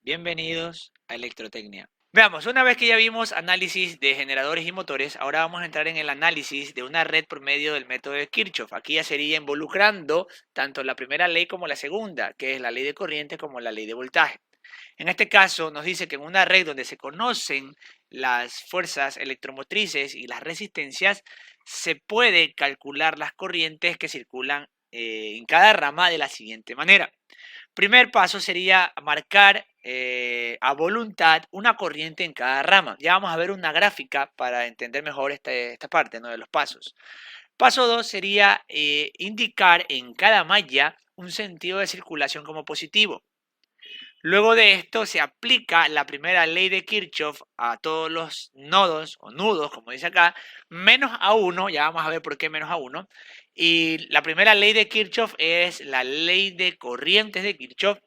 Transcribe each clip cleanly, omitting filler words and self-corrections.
Bienvenidos a Electrotecnia. Veamos, una vez que ya vimos análisis de generadores y motores, ahora vamos a entrar en el análisis de una red por medio del método de Kirchhoff. Aquí ya sería involucrando tanto la primera ley como la segunda, que es la ley de corriente como la ley de voltaje. En este caso nos dice que en una red donde se conocen las fuerzas electromotrices y las resistencias, se puede calcular las corrientes que circulan en cada rama de la siguiente manera. Primer paso sería marcar a voluntad una corriente en cada rama. Ya vamos a ver una gráfica para entender mejor esta parte, ¿no?, de los pasos. Paso 2 sería indicar en cada malla un sentido de circulación como positivo. Luego de esto se aplica la primera ley de Kirchhoff a todos los nodos o nudos, como dice acá, menos a uno, ya vamos a ver por qué menos a uno. Y la primera ley de Kirchhoff es la ley de corrientes de Kirchhoff.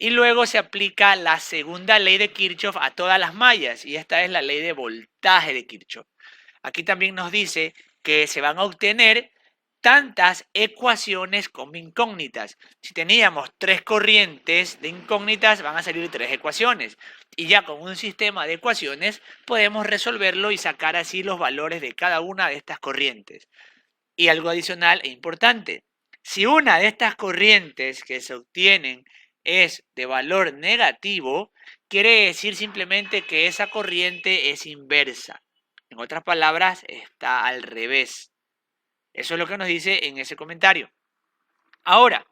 Y luego se aplica la segunda ley de Kirchhoff a todas las mallas, y esta es la ley de voltaje de Kirchhoff. Aquí también nos dice que se van a obtener tantas ecuaciones como incógnitas. Si teníamos 3 corrientes de incógnitas, van a salir 3 ecuaciones. Y ya con un sistema de ecuaciones podemos resolverlo y sacar así los valores de cada una de estas corrientes. Y algo adicional e importante, si una de estas corrientes que se obtienen es de valor negativo, quiere decir simplemente que esa corriente es inversa. En otras palabras, está al revés. Eso es lo que nos dice en ese comentario. Ahora,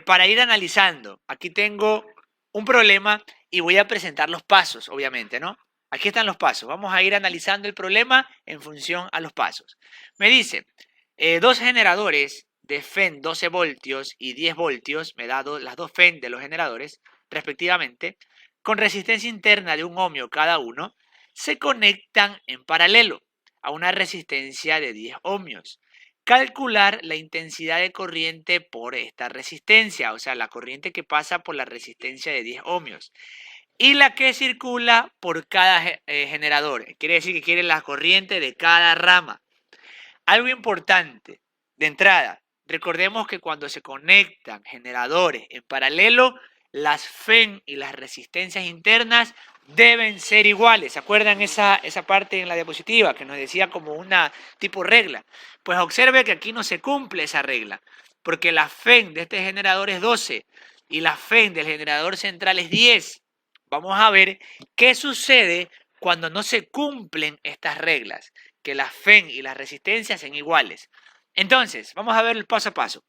para ir analizando, aquí tengo un problema y voy a presentar los pasos, obviamente, ¿no? Aquí están los pasos. Vamos a ir analizando el problema en función a los pasos. Me dice, dos generadores de FEN 12 voltios y 10 voltios, me da las dos FEN de los generadores, respectivamente, con resistencia interna de 1 ohmio cada uno, se conectan en paralelo a una resistencia de 10 ohmios. Calcular la intensidad de corriente por esta resistencia, o sea, la corriente que pasa por la resistencia de 10 ohmios. Y la que circula por cada generador. Quiere decir que quiere la corriente de cada rama. Algo importante, de entrada, recordemos que cuando se conectan generadores en paralelo, las FEN y las resistencias internas deben ser iguales. ¿Se acuerdan esa parte en la diapositiva que nos decía como una tipo regla? Pues observe que aquí no se cumple esa regla, porque la FEN de este generador es 12 y la FEN del generador central es 10. Vamos a ver qué sucede cuando no se cumplen estas reglas, que las FEN y las resistencias sean iguales. Entonces, vamos a ver el paso a paso.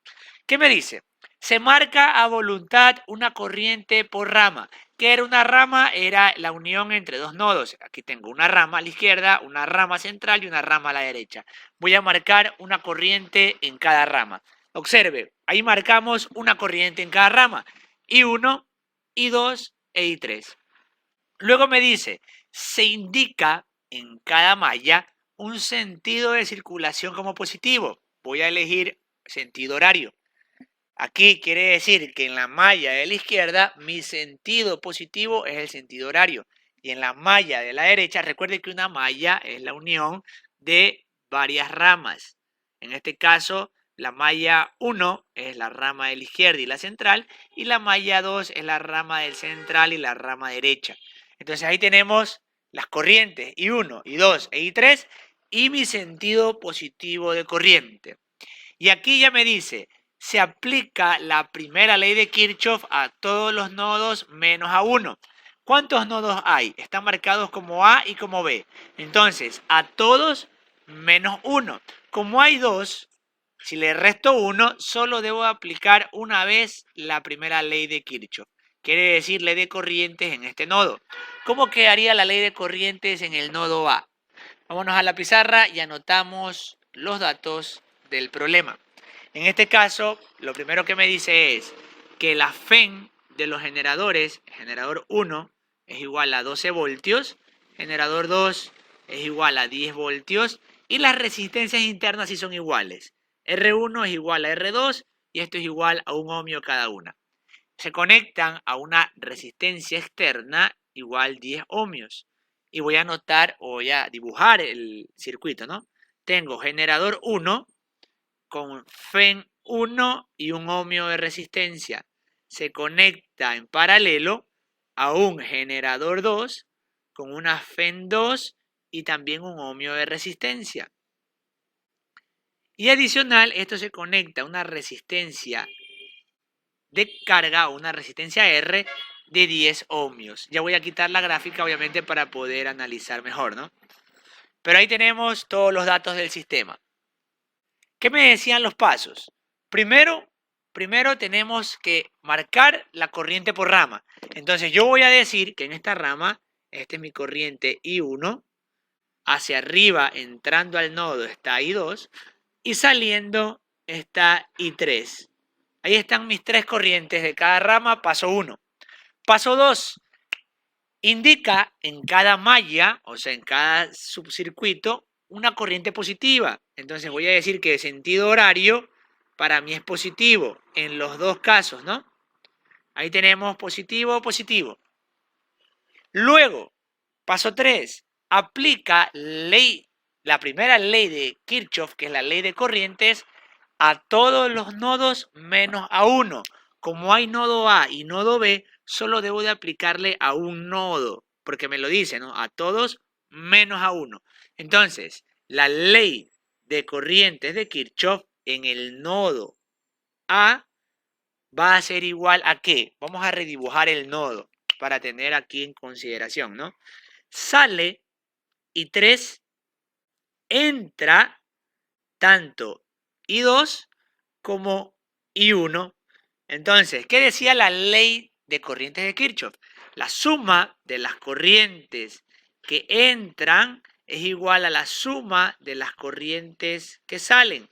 ¿Qué me dice? Se marca a voluntad una corriente por rama. ¿Qué era una rama? Era la unión entre dos nodos. Aquí tengo una rama a la izquierda, una rama central y una rama a la derecha. Voy a marcar una corriente en cada rama. Observe, ahí marcamos una corriente en cada rama. I1, I2 e I3. Luego me dice, se indica en cada malla un sentido de circulación como positivo. Voy a elegir sentido horario. Aquí quiere decir que en la malla de la izquierda mi sentido positivo es el sentido horario. Y en la malla de la derecha, recuerde que una malla es la unión de varias ramas. En este caso, la malla 1 es la rama de la izquierda y la central. Y la malla 2 es la rama del central y la rama derecha. Entonces ahí tenemos las corrientes I1, I2 e I3 y mi sentido positivo de corriente. Y aquí ya me dice, se aplica la primera ley de Kirchhoff a todos los nodos menos a 1. ¿Cuántos nodos hay? Están marcados como A y como B. Entonces, a todos menos 1. Como hay 2, si le resto 1, solo debo aplicar una vez la primera ley de Kirchhoff. Quiere decir ley de corrientes en este nodo. ¿Cómo quedaría la ley de corrientes en el nodo A? Vámonos a la pizarra y anotamos los datos del problema. En este caso, lo primero que me dice es que la FEN de los generadores, generador 1 es igual a 12 voltios, generador 2 es igual a 10 voltios y las resistencias internas sí son iguales. R1 es igual a R2 y esto es igual a 1 ohmio cada una. Se conectan a una resistencia externa igual 10 ohmios. Y voy a anotar o voy a dibujar el circuito, ¿no? Tengo generador 1 con FEN 1 y 1 ohmio de resistencia. Se conecta en paralelo a un generador 2 con una FEN 2 y también un ohmio de resistencia. Y adicional, esto se conecta a una resistencia de carga, una resistencia R de 10 ohmios. Ya voy a quitar la gráfica, obviamente, para poder analizar mejor, ¿no? Pero ahí tenemos todos los datos del sistema. ¿Qué me decían los pasos? Primero tenemos que marcar la corriente por rama. Entonces yo voy a decir que en esta rama, esta es mi corriente I1, hacia arriba entrando al nodo está I2 y saliendo está I3. Ahí están mis tres corrientes de cada rama, paso 1. Paso 2, indica en cada malla, o sea, en cada subcircuito, una corriente positiva. Entonces voy a decir que el sentido horario para mí es positivo en los dos casos, ¿no? Ahí tenemos positivo, positivo. Luego, paso 3, aplica la primera ley de Kirchhoff, que es la ley de corrientes, a todos los nodos menos a uno. Como hay nodo A y nodo B, solo debo de aplicarle a un nodo, porque me lo dice, ¿no? A todos menos a uno. Entonces, la ley de corrientes de Kirchhoff en el nodo A va a ser igual a ¿qué? Vamos a redibujar el nodo para tener aquí en consideración, ¿no? Sale I3, entra tanto I2 como I1. Entonces, ¿qué decía la ley de corrientes de Kirchhoff? La suma de las corrientes que entran es igual a la suma de las corrientes que salen.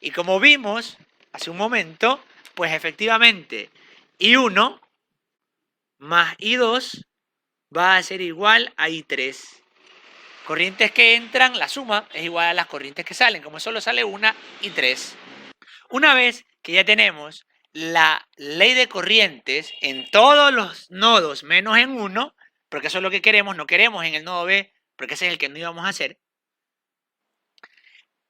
Y como vimos hace un momento, pues efectivamente I1 más I2 va a ser igual a I3. Corrientes que entran, la suma es igual a las corrientes que salen. Como solo sale una, I3. Una vez que ya tenemos la ley de corrientes en todos los nodos menos en uno, porque eso es lo que queremos, no queremos en el nodo B, porque ese es el que no íbamos a hacer.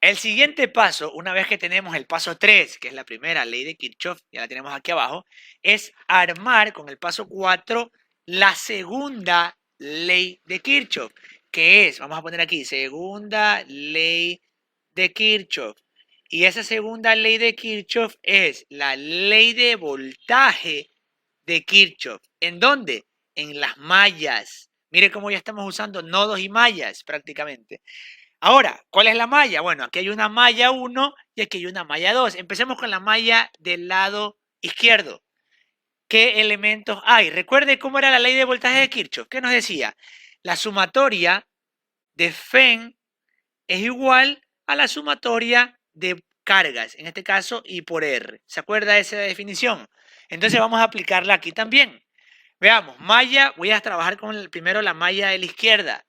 El siguiente paso, una vez que tenemos el paso 3, que es la primera ley de Kirchhoff, ya la tenemos aquí abajo, es armar con el paso 4 la segunda ley de Kirchhoff, que es, vamos a poner aquí, segunda ley de Kirchhoff. Y esa segunda ley de Kirchhoff es la ley de voltaje de Kirchhoff. ¿En dónde? En las mallas. Mire cómo ya estamos usando nodos y mallas prácticamente. Ahora, ¿cuál es la malla? Bueno, aquí hay una malla 1 y aquí hay una malla 2. Empecemos con la malla del lado izquierdo. ¿Qué elementos hay? Recuerde cómo era la ley de voltaje de Kirchhoff. ¿Qué nos decía? La sumatoria de FEN es igual a la sumatoria de cargas, en este caso I por R. ¿Se acuerda de esa definición? Entonces vamos a aplicarla aquí también. Veamos, malla, voy a trabajar con primero la malla de la izquierda.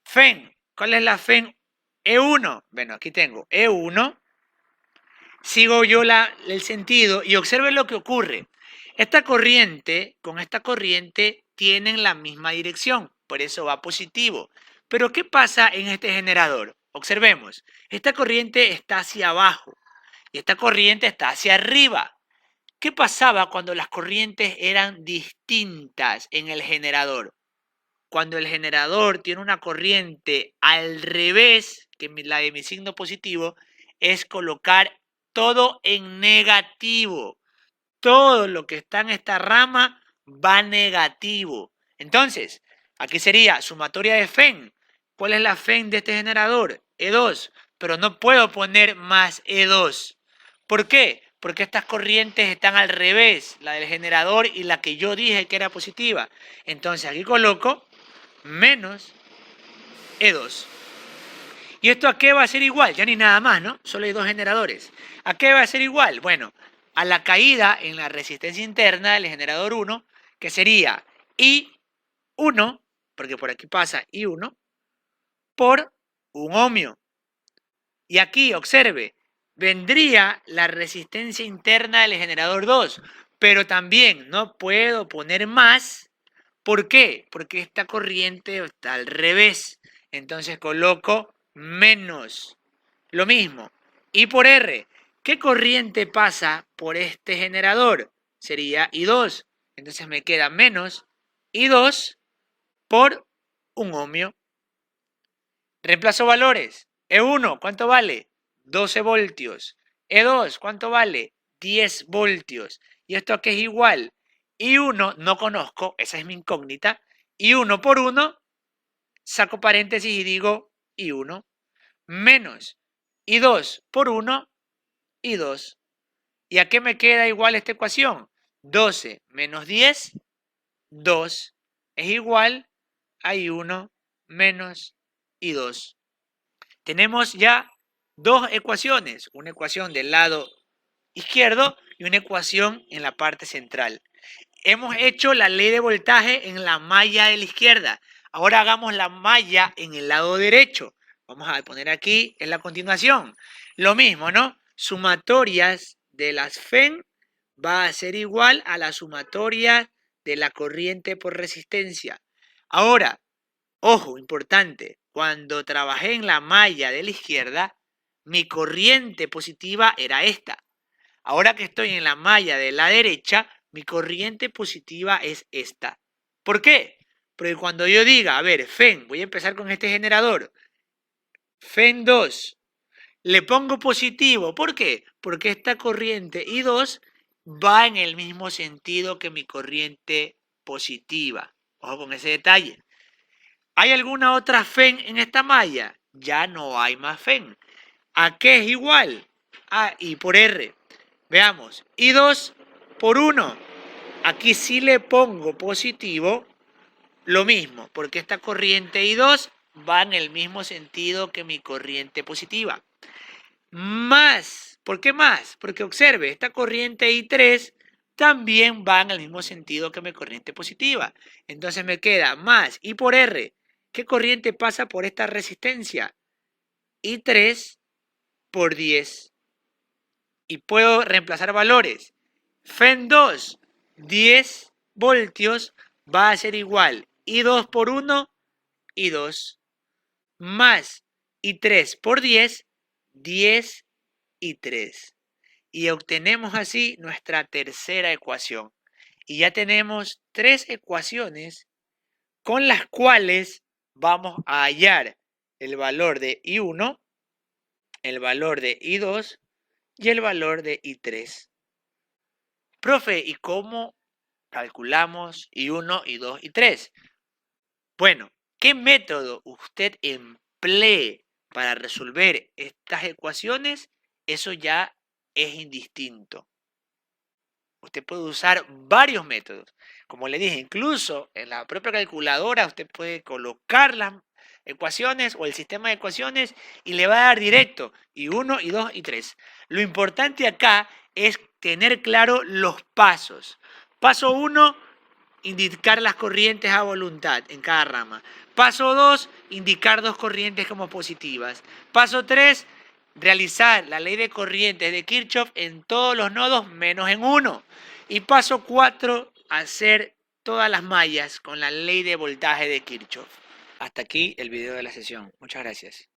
FEN, ¿cuál es la FEN? E1. Bueno, aquí tengo E1. Sigo yo el sentido y observen lo que ocurre. Esta corriente con esta corriente tienen la misma dirección, por eso va positivo. Pero ¿qué pasa en este generador? Observemos, esta corriente está hacia abajo y esta corriente está hacia arriba. ¿Qué pasaba cuando las corrientes eran distintas en el generador? Cuando el generador tiene una corriente al revés que la de mi signo positivo, es colocar todo en negativo. Todo lo que está en esta rama va negativo. Entonces, aquí sería sumatoria de FEN. ¿Cuál es la FEN de este generador? E2. Pero no puedo poner más E2. ¿Por qué? Porque estas corrientes están al revés, la del generador y la que yo dije que era positiva. Entonces aquí coloco menos E2. ¿Y esto a qué va a ser igual? Ya ni nada más, ¿no? Solo hay dos generadores. ¿A qué va a ser igual? Bueno, a la caída en la resistencia interna del generador 1, que sería I1, porque por aquí pasa I1, por un ohmio. Y aquí, observe, vendría la resistencia interna del generador 2, pero también no puedo poner más. ¿Por qué? Porque esta corriente está al revés. Entonces coloco menos. Lo mismo. I por R. ¿Qué corriente pasa por este generador? Sería I2. Entonces me queda menos y 2 por un ohmio. Reemplazo valores. E1, ¿cuánto vale? 12 voltios. E2, ¿cuánto vale? 10 voltios. ¿Y esto qué es igual? I1 no conozco, esa es mi incógnita. I1 por 1, saco paréntesis y digo I1, menos I2 por 1, I2. ¿Y a qué me queda igual esta ecuación? 12 menos 10, 2, es igual a I1 menos I2. Tenemos ya dos ecuaciones, una ecuación del lado izquierdo y una ecuación en la parte central. Hemos hecho la ley de voltaje en la malla de la izquierda. Ahora hagamos la malla en el lado derecho. Vamos a poner aquí en la continuación. Lo mismo, ¿no? Sumatorias de las FEN va a ser igual a la sumatoria de la corriente por resistencia. Ahora, ojo, importante, cuando trabajé en la malla de la izquierda, mi corriente positiva era esta. Ahora que estoy en la malla de la derecha, mi corriente positiva es esta. ¿Por qué? Porque cuando yo diga, a ver, FEN, voy a empezar con este generador, FEN 2, le pongo positivo. ¿Por qué? Porque esta corriente I2 va en el mismo sentido que mi corriente positiva. Ojo con ese detalle. ¿Hay alguna otra FEN en esta malla? Ya no hay más FEN. ¿A qué es igual? A I por R. Veamos, I2 por 1. Aquí sí le pongo positivo, lo mismo, porque esta corriente I2 va en el mismo sentido que mi corriente positiva. Más, ¿por qué más? Porque observe, esta corriente I3 también va en el mismo sentido que mi corriente positiva. Entonces me queda más I por R. ¿Qué corriente pasa por esta resistencia? I3 por 10. Y puedo reemplazar valores. FEN 2, 10 voltios, va a ser igual I2 por 1, I2, más I3 por 10, 10 y 3. Y obtenemos así nuestra tercera ecuación. Y ya tenemos tres ecuaciones con las cuales vamos a hallar el valor de I1, el valor de I2 y el valor de I3. Profe, ¿y cómo calculamos I1, I2, I3? Bueno, ¿qué método usted emplee para resolver estas ecuaciones? Eso ya es indistinto. Usted puede usar varios métodos. Como le dije, incluso en la propia calculadora usted puede colocar las ecuaciones o el sistema de ecuaciones y le va a dar directo I1, I2, I3. Lo importante acá es tener claro los pasos. Paso 1, indicar las corrientes a voluntad en cada rama. Paso 2, indicar dos corrientes como positivas. Paso 3, realizar la ley de corrientes de Kirchhoff en todos los nodos menos en uno. Y paso 4, hacer todas las mallas con la ley de voltaje de Kirchhoff. Hasta aquí el video de la sesión. Muchas gracias.